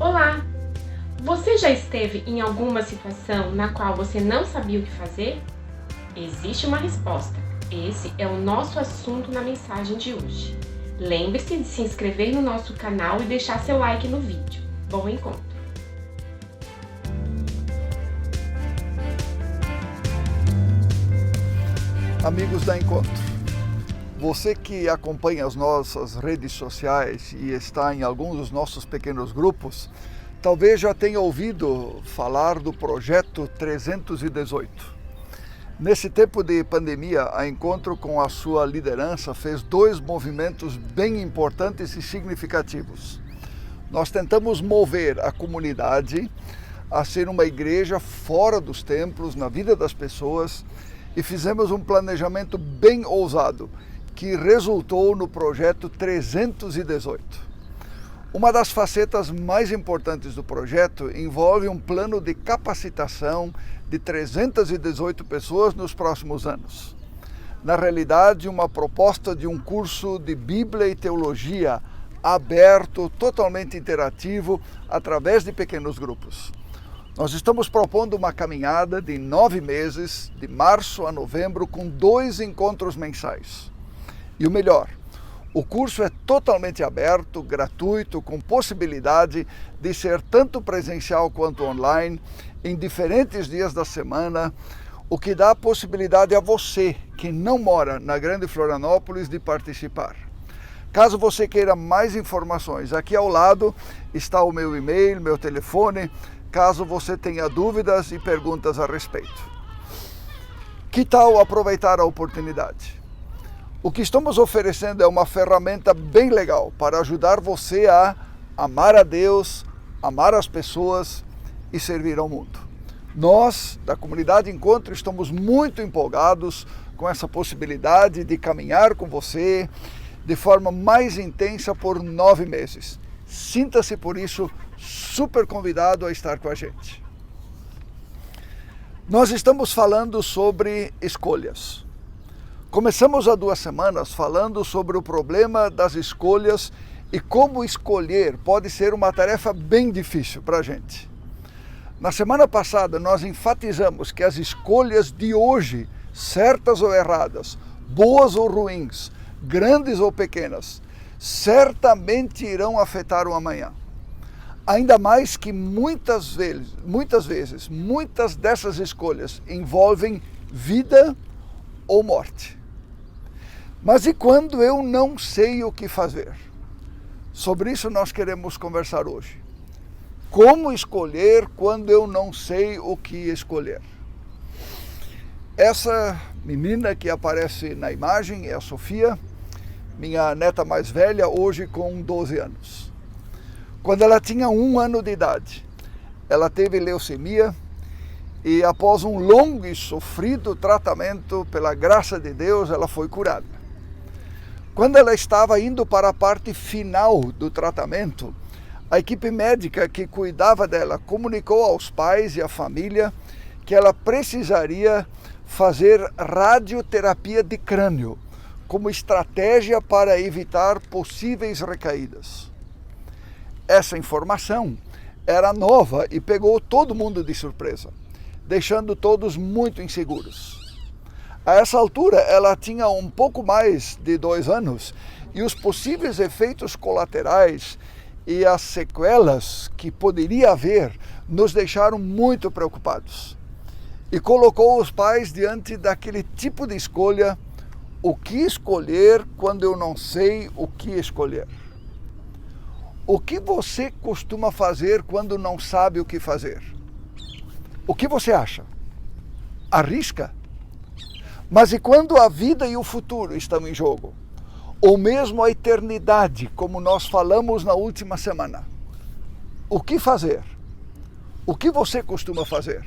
Olá! Você já esteve em alguma situação na qual você não sabia o que fazer? Existe uma resposta. Esse é o nosso assunto na mensagem de hoje. Lembre-se de se inscrever no nosso canal e deixar seu like no vídeo. Bom encontro! Amigos da Encontro, você que acompanha as nossas redes sociais e está em alguns dos nossos pequenos grupos, talvez já tenha ouvido falar do projeto 318. Nesse tempo de pandemia, a Encontro, com a sua liderança, fez dois movimentos bem importantes e significativos. Nós tentamos mover a comunidade a ser uma igreja fora dos templos, na vida das pessoas, e fizemos um planejamento bem ousado, que resultou no projeto 318. Uma das facetas mais importantes do projeto envolve um plano de capacitação de 318 pessoas nos próximos anos. Na realidade, uma proposta de um curso de Bíblia e Teologia aberto, totalmente interativo, através de pequenos grupos. Nós estamos propondo uma caminhada de 9 meses, de março a novembro, com 2 encontros mensais. E o melhor, o curso é totalmente aberto, gratuito, com possibilidade de ser tanto presencial quanto online, em diferentes dias da semana, o que dá a possibilidade a você, que não mora na Grande Florianópolis, de participar. Caso você queira mais informações, aqui ao lado está o meu e-mail, meu telefone, caso você tenha dúvidas e perguntas a respeito. Que tal aproveitar a oportunidade? O que estamos oferecendo é uma ferramenta bem legal para ajudar você a amar a Deus, amar as pessoas e servir ao mundo. Nós, da Comunidade Encontro, estamos muito empolgados com essa possibilidade de caminhar com você de forma mais intensa por 9 meses. Sinta-se, por isso, super convidado a estar com a gente. Nós estamos falando sobre escolhas. Começamos há 2 semanas falando sobre o problema das escolhas e como escolher pode ser uma tarefa bem difícil para a gente. Na semana passada, nós enfatizamos que as escolhas de hoje, certas ou erradas, boas ou ruins, grandes ou pequenas, certamente irão afetar o amanhã. Ainda mais que muitas vezes, muitas dessas escolhas envolvem vida ou morte. Mas e quando eu não sei o que fazer? Sobre isso nós queremos conversar hoje. Como escolher quando eu não sei o que escolher? Essa menina que aparece na imagem é a Sofia, minha neta mais velha, hoje com 12 anos. Quando ela tinha 1 ano de idade, ela teve leucemia e após um longo e sofrido tratamento, pela graça de Deus, ela foi curada. Quando ela estava indo para a parte final do tratamento, a equipe médica que cuidava dela comunicou aos pais e à família que ela precisaria fazer radioterapia de crânio, como estratégia para evitar possíveis recaídas. Essa informação era nova e pegou todo mundo de surpresa, deixando todos muito inseguros. A essa altura, ela tinha um pouco mais de 2 anos e os possíveis efeitos colaterais e as sequelas que poderia haver nos deixaram muito preocupados. E colocou os pais diante daquele tipo de escolha: o que escolher quando eu não sei o que escolher? O que você costuma fazer quando não sabe o que fazer? O que você acha? Arrisca? Mas e quando a vida e o futuro estão em jogo? Ou mesmo a eternidade, como nós falamos na última semana? O que fazer? O que você costuma fazer?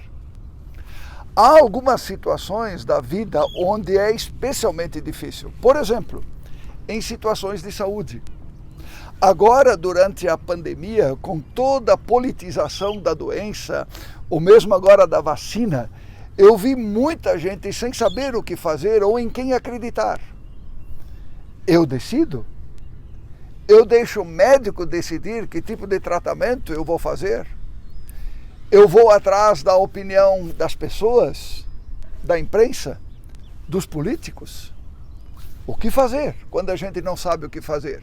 Há algumas situações da vida onde é especialmente difícil. Por exemplo, em situações de saúde. Agora, durante a pandemia, com toda a politização da doença, ou mesmo agora da vacina, eu vi muita gente sem saber o que fazer ou em quem acreditar. Eu decido? Eu deixo o médico decidir que tipo de tratamento eu vou fazer? Eu vou atrás da opinião das pessoas, da imprensa, dos políticos? O que fazer quando a gente não sabe o que fazer?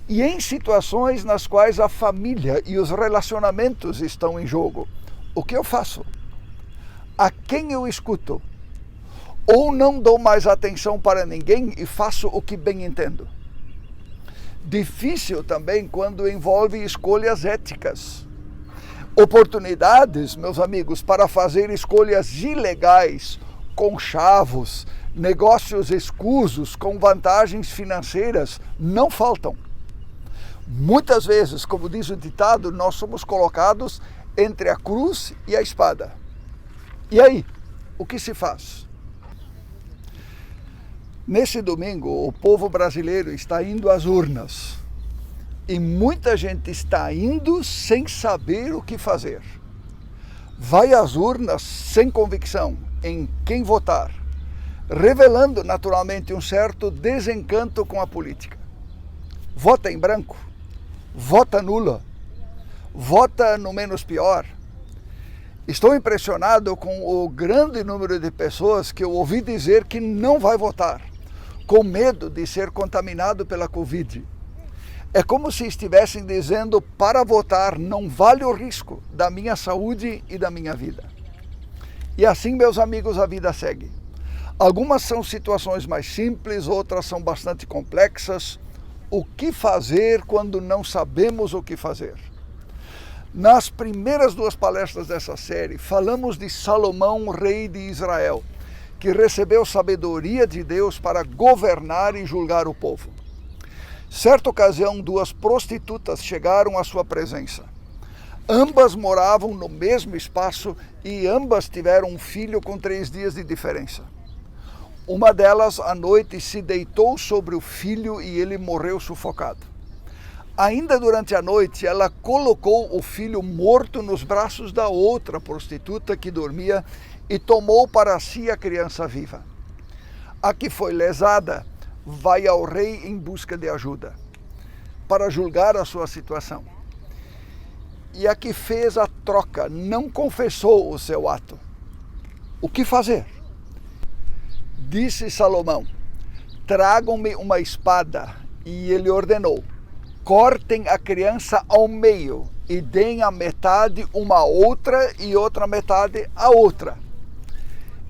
E em situações nas quais a família e os relacionamentos estão em jogo, o que eu faço? A quem eu escuto? Ou não dou mais atenção para ninguém e faço o que bem entendo? Difícil também quando envolve escolhas éticas. Oportunidades, meus amigos, para fazer escolhas ilegais, conchavos, negócios escusos com vantagens financeiras não faltam. Muitas vezes, como diz o ditado, nós somos colocados entre a cruz e a espada. E aí, o que se faz? Nesse domingo, o povo brasileiro está indo às urnas. E muita gente está indo sem saber o que fazer. Vai às urnas sem convicção em quem votar, revelando naturalmente um certo desencanto com a política. Vota em branco, vota nula, vota no menos pior. Estou impressionado com o grande número de pessoas que eu ouvi dizer que não vai votar, com medo de ser contaminado pela Covid. É como se estivessem dizendo, para votar não vale o risco da minha saúde e da minha vida. E assim, meus amigos, a vida segue. Algumas são situações mais simples, outras são bastante complexas. O que fazer quando não sabemos o que fazer? Nas primeiras 2 palestras dessa série, falamos de Salomão, rei de Israel, que recebeu sabedoria de Deus para governar e julgar o povo. Certa ocasião, 2 prostitutas chegaram à sua presença. Ambas moravam no mesmo espaço e ambas tiveram um filho com 3 dias de diferença. Uma delas, à noite, se deitou sobre o filho e ele morreu sufocado. Ainda durante a noite, ela colocou o filho morto nos braços da outra prostituta que dormia e tomou para si a criança viva. A que foi lesada vai ao rei em busca de ajuda, para julgar a sua situação. E a que fez a troca não confessou o seu ato. O que fazer? Disse Salomão, tragam-me uma espada, e ele ordenou, cortem a criança ao meio e deem a metade uma outra e outra metade a outra.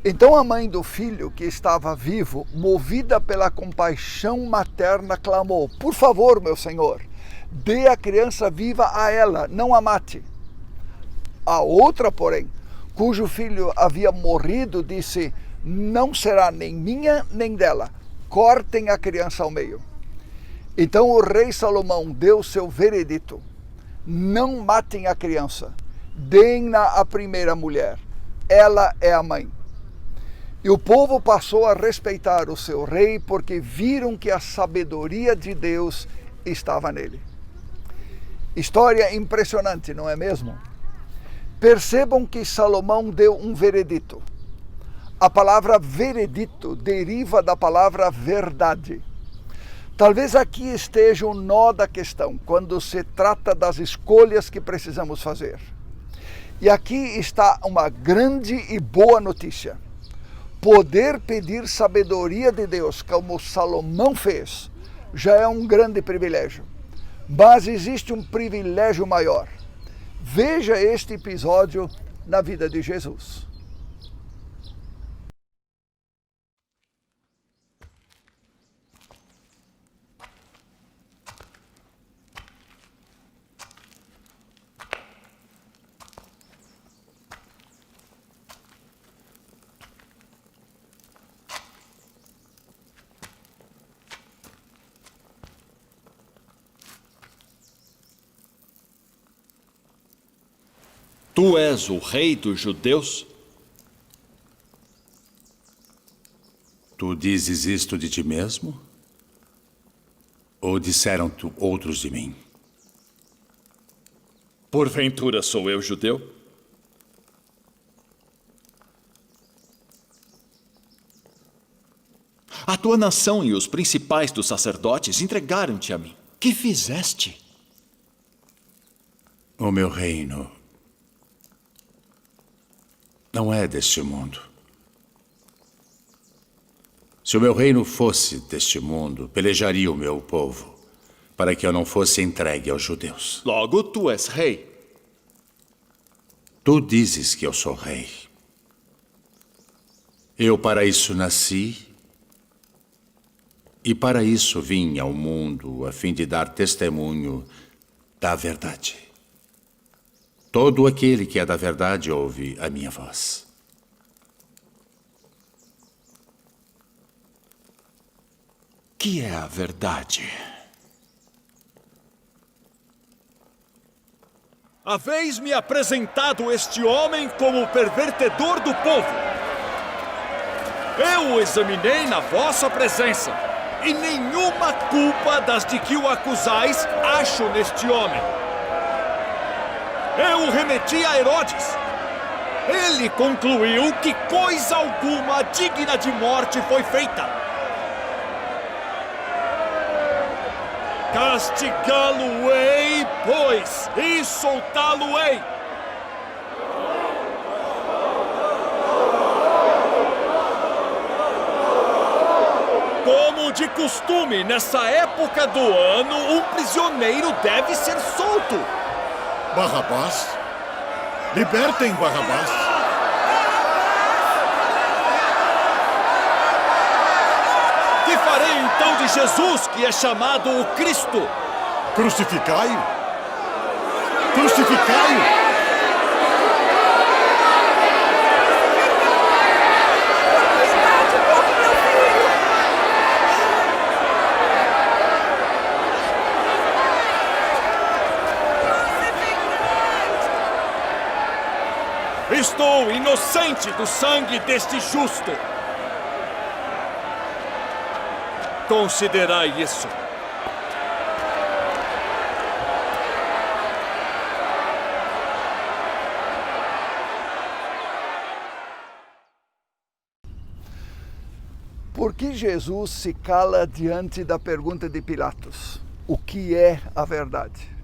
Então a mãe do filho, que estava vivo, movida pela compaixão materna, clamou, por favor, meu senhor, dê a criança viva a ela, não a mate. A outra, porém, cujo filho havia morrido, disse, não será nem minha nem dela, cortem a criança ao meio. Então o rei Salomão deu seu veredito, não matem a criança, deem-na à primeira mulher, ela é a mãe. E o povo passou a respeitar o seu rei porque viram que a sabedoria de Deus estava nele. História impressionante, não é mesmo? Percebam que Salomão deu um veredito. A palavra veredito deriva da palavra verdade. Talvez aqui esteja o nó da questão, quando se trata das escolhas que precisamos fazer. E aqui está uma grande e boa notícia. Poder pedir sabedoria de Deus, como Salomão fez, já é um grande privilégio. Mas existe um privilégio maior. Veja este episódio na vida de Jesus. Tu és o rei dos judeus? Tu dizes isto de ti mesmo? Ou disseram-te outros de mim? Porventura sou eu judeu? A tua nação e os principais dos sacerdotes entregaram-te a mim. Que fizeste? O meu reino não é deste mundo. Se o meu reino fosse deste mundo, pelejaria o meu povo, para que eu não fosse entregue aos judeus. Logo, tu és rei. Tu dizes que eu sou rei. Eu para isso nasci, e para isso vim ao mundo, a fim de dar testemunho da verdade. Todo aquele que é da verdade ouve a minha voz. Que é a verdade? Haveis-me apresentado este homem como o pervertedor do povo. Eu o examinei na vossa presença, e nenhuma culpa das de que o acusais acho neste homem. Eu o remeti a Herodes. Ele concluiu que coisa alguma digna de morte foi feita. Castigá-lo-ei, pois, e soltá-lo-ei. Como de costume, nessa época do ano, um prisioneiro deve ser solto. Barrabás? Libertem Barrabás. Que farei então de Jesus, que é chamado o Cristo? Crucificai-o! Crucificai-o! Estou inocente do sangue deste justo. Considerai isso. Por que Jesus se cala diante da pergunta de Pilatos? O que é a verdade?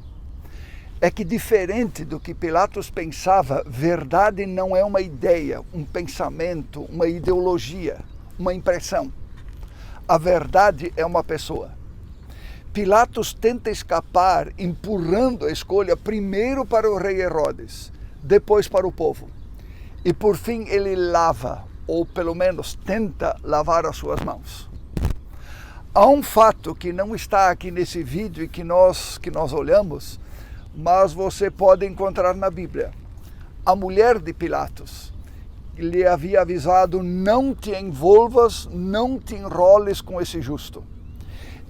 É que, diferente do que Pilatos pensava, verdade não é uma ideia, um pensamento, uma ideologia, uma impressão. A verdade é uma pessoa. Pilatos tenta escapar, empurrando a escolha primeiro para o rei Herodes, depois para o povo. E por fim ele lava, ou pelo menos tenta lavar as suas mãos. Há um fato que não está aqui nesse vídeo e que nós olhamos, mas você pode encontrar na Bíblia. A mulher de Pilatos lhe havia avisado: não te envolvas, não te enroles com esse justo.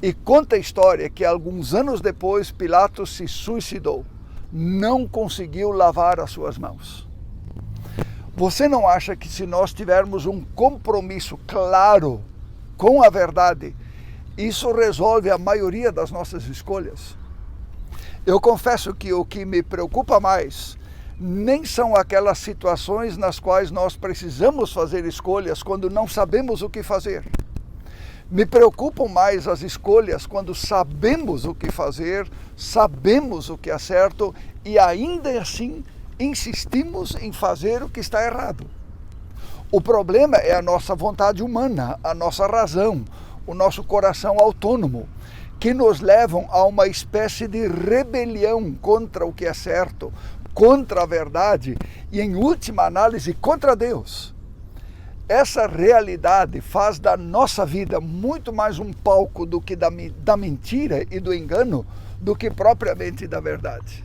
E conta a história que alguns anos depois Pilatos se suicidou. Não conseguiu lavar as suas mãos. Você não acha que, se nós tivermos um compromisso claro com a verdade, isso resolve a maioria das nossas escolhas? Eu confesso que o que me preocupa mais nem são aquelas situações nas quais nós precisamos fazer escolhas quando não sabemos o que fazer. Me preocupam mais as escolhas quando sabemos o que fazer, sabemos o que é certo e ainda assim insistimos em fazer o que está errado. O problema é a nossa vontade humana, a nossa razão, o nosso coração autônomo, que nos levam a uma espécie de rebelião contra o que é certo, contra a verdade e, em última análise, contra Deus. Essa realidade faz da nossa vida muito mais um palco do que da mentira e do engano, do que propriamente da verdade.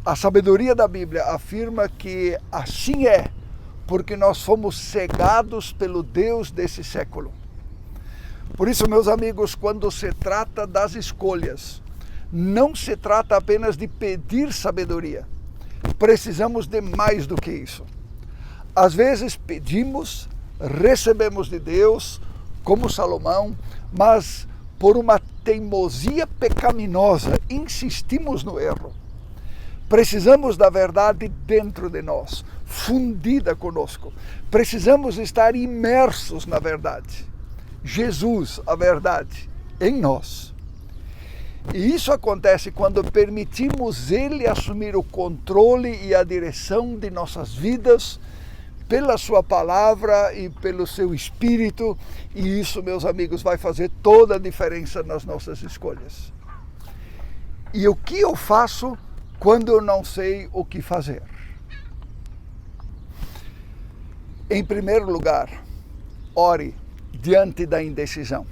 A sabedoria da Bíblia afirma que assim é, porque nós fomos cegados pelo Deus desse século. Por isso, meus amigos, quando se trata das escolhas, não se trata apenas de pedir sabedoria. Precisamos de mais do que isso. Às vezes pedimos, recebemos de Deus, como Salomão, mas por uma teimosia pecaminosa insistimos no erro. Precisamos da verdade dentro de nós, fundida conosco. Precisamos estar imersos na verdade. Jesus, a verdade, em nós. E isso acontece quando permitimos Ele assumir o controle e a direção de nossas vidas, pela sua palavra e pelo seu Espírito, e isso, meus amigos, vai fazer toda a diferença nas nossas escolhas. E o que eu faço quando eu não sei o que fazer? Em primeiro lugar, ore diante da indecisão.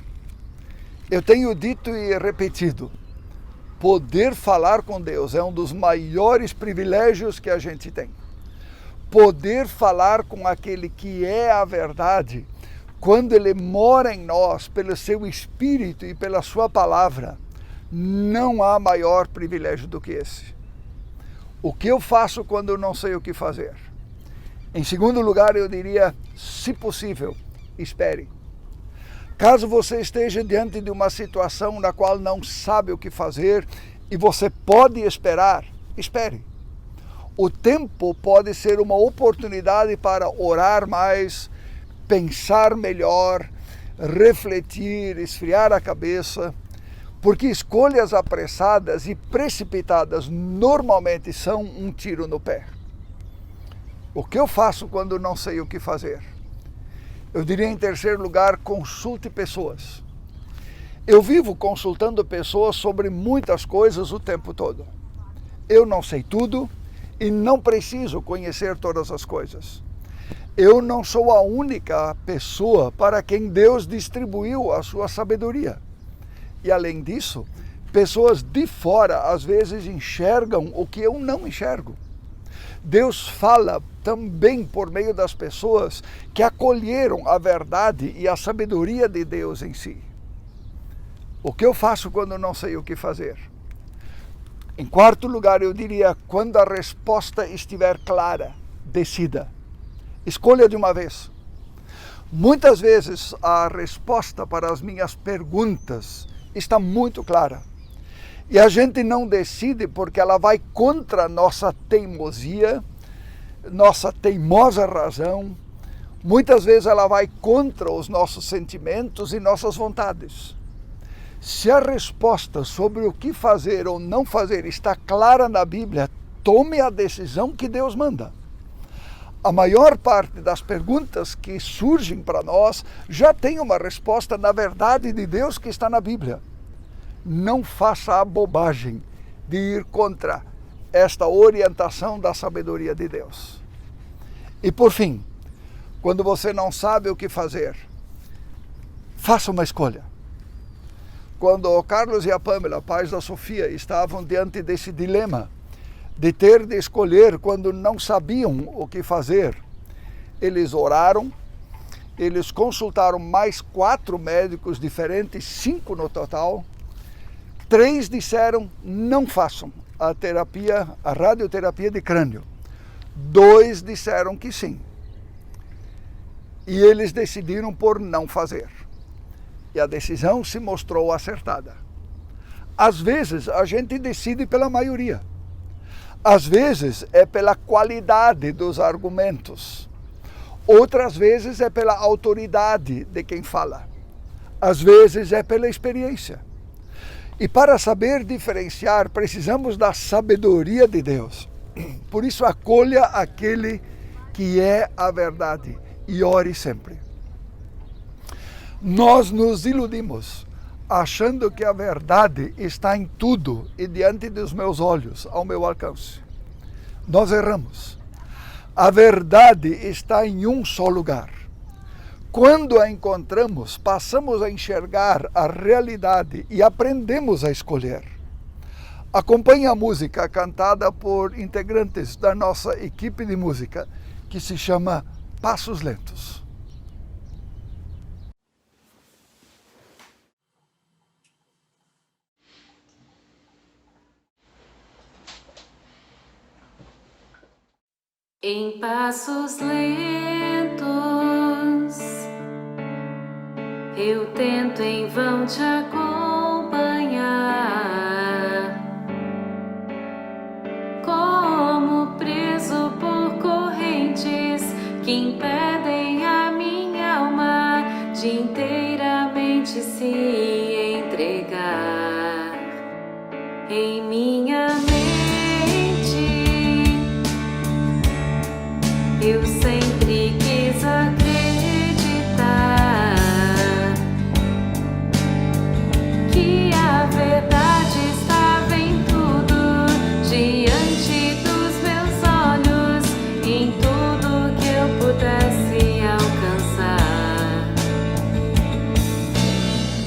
Eu tenho dito e repetido, poder falar com Deus é um dos maiores privilégios que a gente tem. Poder falar com aquele que é a verdade, quando Ele mora em nós, pelo seu Espírito e pela sua palavra, não há maior privilégio do que esse. O que eu faço quando eu não sei o que fazer? Em segundo lugar, eu diria, se possível, espere. Caso você esteja diante de uma situação na qual não sabe o que fazer e você pode esperar, espere. O tempo pode ser uma oportunidade para orar mais, pensar melhor, refletir, esfriar a cabeça, porque escolhas apressadas e precipitadas normalmente são um tiro no pé. O que eu faço quando não sei o que fazer? Eu diria, em terceiro lugar, consulte pessoas. Eu vivo consultando pessoas sobre muitas coisas o tempo todo. Eu não sei tudo e não preciso conhecer todas as coisas. Eu não sou a única pessoa para quem Deus distribuiu a sua sabedoria. E além disso, pessoas de fora às vezes enxergam o que eu não enxergo. Deus fala também por meio das pessoas que acolheram a verdade e a sabedoria de Deus em si. O que eu faço quando não sei o que fazer? Em quarto lugar, eu diria, quando a resposta estiver clara, decida. Escolha de uma vez. Muitas vezes a resposta para as minhas perguntas está muito clara. E a gente não decide porque ela vai contra a nossa teimosia, nossa teimosa razão. Muitas vezes ela vai contra os nossos sentimentos e nossas vontades. Se a resposta sobre o que fazer ou não fazer está clara na Bíblia, tome a decisão que Deus manda. A maior parte das perguntas que surgem para nós já tem uma resposta na verdade de Deus que está na Bíblia. Não faça a bobagem de ir contra esta orientação da sabedoria de Deus. E por fim, quando você não sabe o que fazer, faça uma escolha. Quando o Carlos e a Pamela, pais da Sofia, estavam diante desse dilema de ter de escolher quando não sabiam o que fazer, eles oraram, eles consultaram mais 4 médicos diferentes, 5 no total. 3 disseram, não façam a radioterapia de crânio. 2 disseram que sim. E eles decidiram por não fazer. E a decisão se mostrou acertada. Às vezes a gente decide pela maioria. Às vezes é pela qualidade dos argumentos. Outras vezes é pela autoridade de quem fala. Às vezes é pela experiência. E para saber diferenciar, precisamos da sabedoria de Deus. Por isso, acolha aquele que é a verdade e ore sempre. Nós nos iludimos, achando que a verdade está em tudo e diante dos meus olhos, ao meu alcance. Nós erramos. A verdade está em um só lugar. Quando a encontramos, passamos a enxergar a realidade e aprendemos a escolher. Acompanhe a música cantada por integrantes da nossa equipe de música, que se chama Passos Lentos. Em passos lentos, eu tento em vão te acompanhar, como preso por correntes que impedem a minha alma de inteiramente se entregar. em minha mente. Eu sempre quis acreditar que a verdade estava em tudo, diante dos meus olhos, em tudo que eu pudesse alcançar.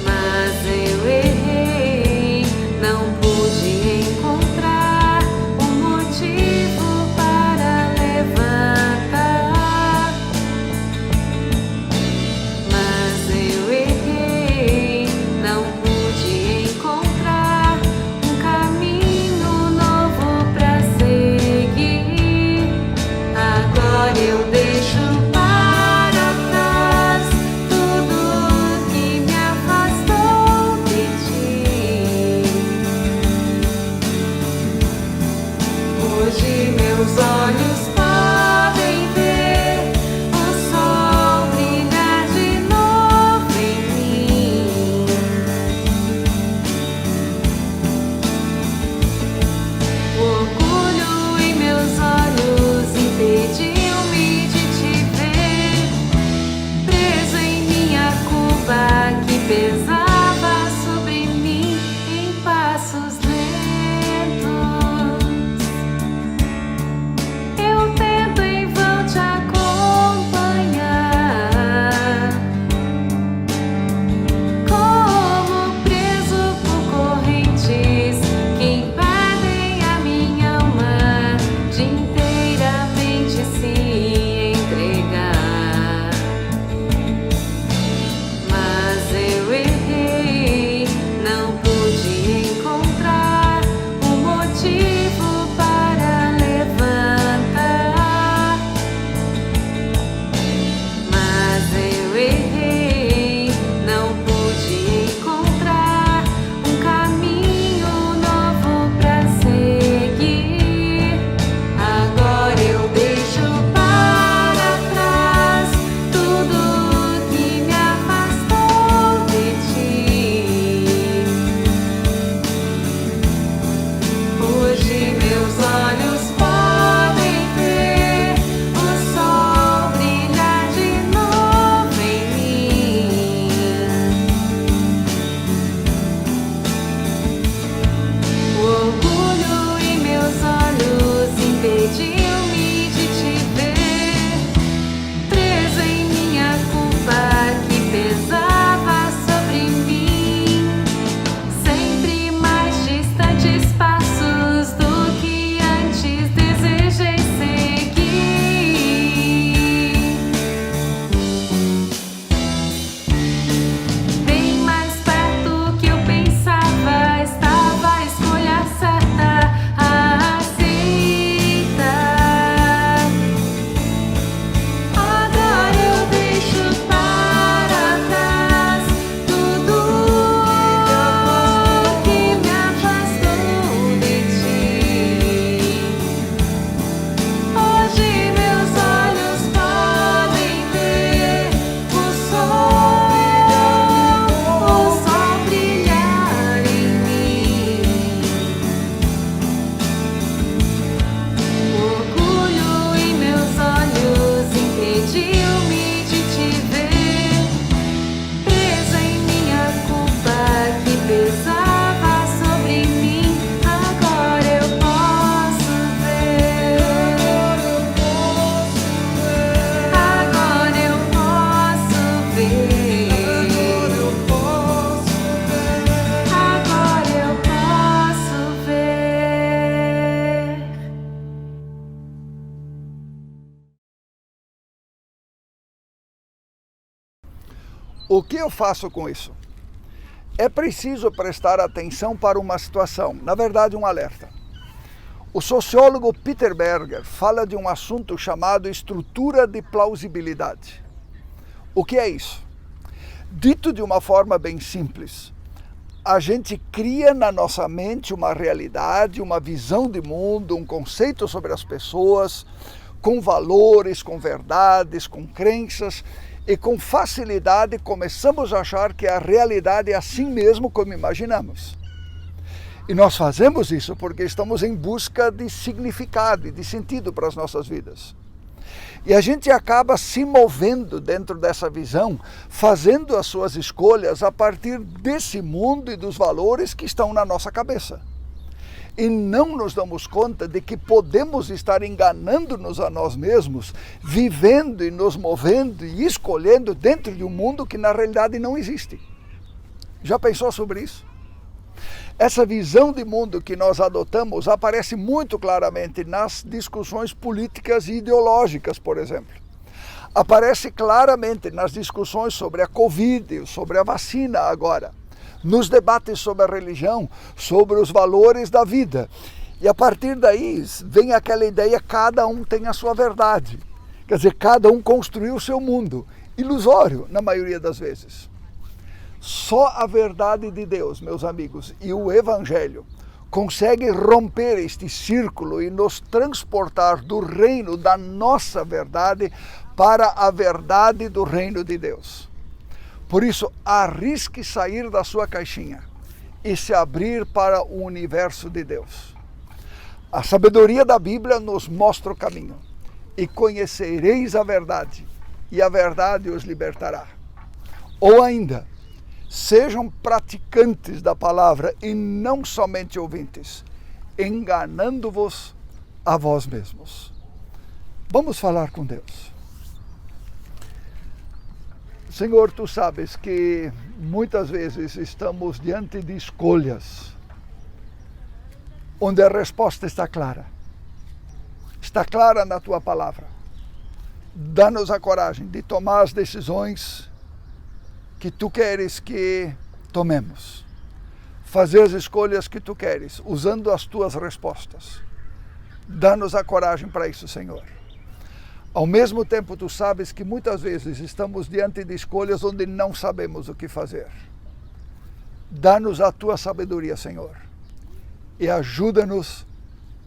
Mas eu errei, não pude encontrar um motivo para levantar. Mas eu errei, não pude encontrar um caminho novo para seguir. Agora eu deixo para trás tudo que me afastou de ti. Hoje meus olhos podem ver o sol brilhar de novo em mim. O orgulho em meus olhos impediu-me de te ver, preso em minha culpa que pesava sobre mim em passos lentos. Eu tento em vão te acompanhar, como preso por correntes que impedem a minha alma de inteiramente se entregar. Mas eu errei, não pude encontrar um motivo para levantar. Mas eu errei, não pude encontrar um caminho novo para seguir. Agora eu deixo para trás tudo que me afastou de ti. Hoje meus olhos podem ver o sol brilhar de novo em mim. O orgulho em meus olhos impediu-me de te ver, preso em minha culpa que pesava sobre mim, sempre mais distantes passos do que antes desejei seguir. Bem mais perto que eu pensava estava a escolha certa a aceitar. Agora eu deixo para trás tudo que me afastou de ti. Hoje meus olhos podem ver o sol brilhar em mim. O orgulho em meus olhos impediu-me de te ver, preso em minha culpa que pesava sobre mim. Agora eu posso ver. Agora eu posso ver. Agora eu posso ver. O que eu faço com isso? É preciso prestar atenção para uma situação, na verdade um alerta. O sociólogo Peter Berger fala de um assunto chamado estrutura de plausibilidade. O que é isso? Dito de uma forma bem simples, a gente cria na nossa mente uma realidade, uma visão de mundo, um conceito sobre as pessoas, com valores, com verdades, com crenças, e com facilidade começamos a achar que a realidade é assim mesmo como imaginamos. E nós fazemos isso porque estamos em busca de significado e de sentido para as nossas vidas. E a gente acaba se movendo dentro dessa visão, fazendo as suas escolhas a partir desse mundo e dos valores que estão na nossa cabeça. E não nos damos conta de que podemos estar enganando-nos a nós mesmos, vivendo e nos movendo e escolhendo dentro de um mundo que na realidade não existe. Já pensou sobre isso? Essa visão de mundo que nós adotamos aparece muito claramente nas discussões políticas e ideológicas, por exemplo. Aparece claramente nas discussões sobre a Covid, sobre a vacina agora, nos debates sobre a religião, sobre os valores da vida. E a partir daí vem aquela ideia, cada um tem a sua verdade. Quer dizer, cada um construiu o seu mundo, ilusório na maioria das vezes. Só a verdade de Deus, meus amigos, e o Evangelho consegue romper este círculo e nos transportar do reino da nossa verdade para a verdade do reino de Deus. Por isso, arrisque sair da sua caixinha e se abrir para o universo de Deus. A sabedoria da Bíblia nos mostra o caminho. E conhecereis a verdade, e a verdade os libertará. Ou ainda, sejam praticantes da palavra e não somente ouvintes, enganando-vos a vós mesmos. Vamos falar com Deus. Senhor, tu sabes que muitas vezes estamos diante de escolhas onde a resposta está clara. Está clara na tua palavra. Dá-nos a coragem de tomar as decisões que tu queres que tomemos. Fazer as escolhas que tu queres, usando as tuas respostas. Dá-nos a coragem para isso, Senhor. Ao mesmo tempo, tu sabes que muitas vezes estamos diante de escolhas onde não sabemos o que fazer. Dá-nos a tua sabedoria, Senhor, e ajuda-nos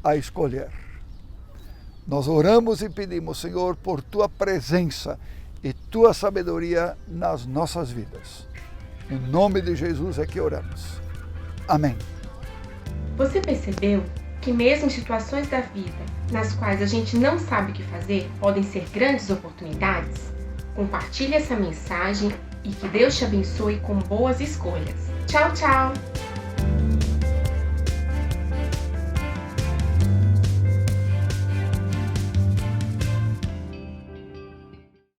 a escolher. Nós oramos e pedimos, Senhor, por tua presença e tua sabedoria nas nossas vidas. Em nome de Jesus é que oramos. Amém. Você percebeu que mesmo situações da vida nas quais a gente não sabe o que fazer podem ser grandes oportunidades? Compartilhe essa mensagem e que Deus te abençoe com boas escolhas. Tchau, tchau!